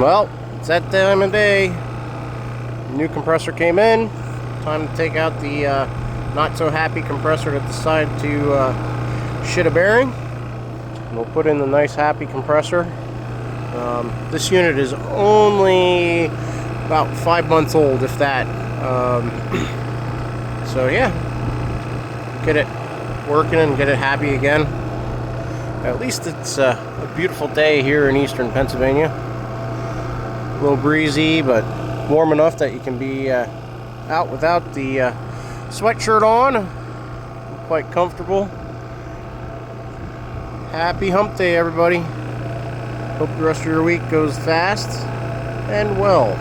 Well, it's that time of day. New compressor came in. Time to take out the not so happy compressor that decided to shit a bearing. And we'll put in the nice happy compressor. This unit is only about 5 months old, if that. So yeah, get it working and get it happy again. At least it's a beautiful day here in eastern Pennsylvania. A little breezy, but warm enough that you can be out without the sweatshirt on. Quite comfortable. Happy hump day, everybody. Hope the rest of your week goes fast and well.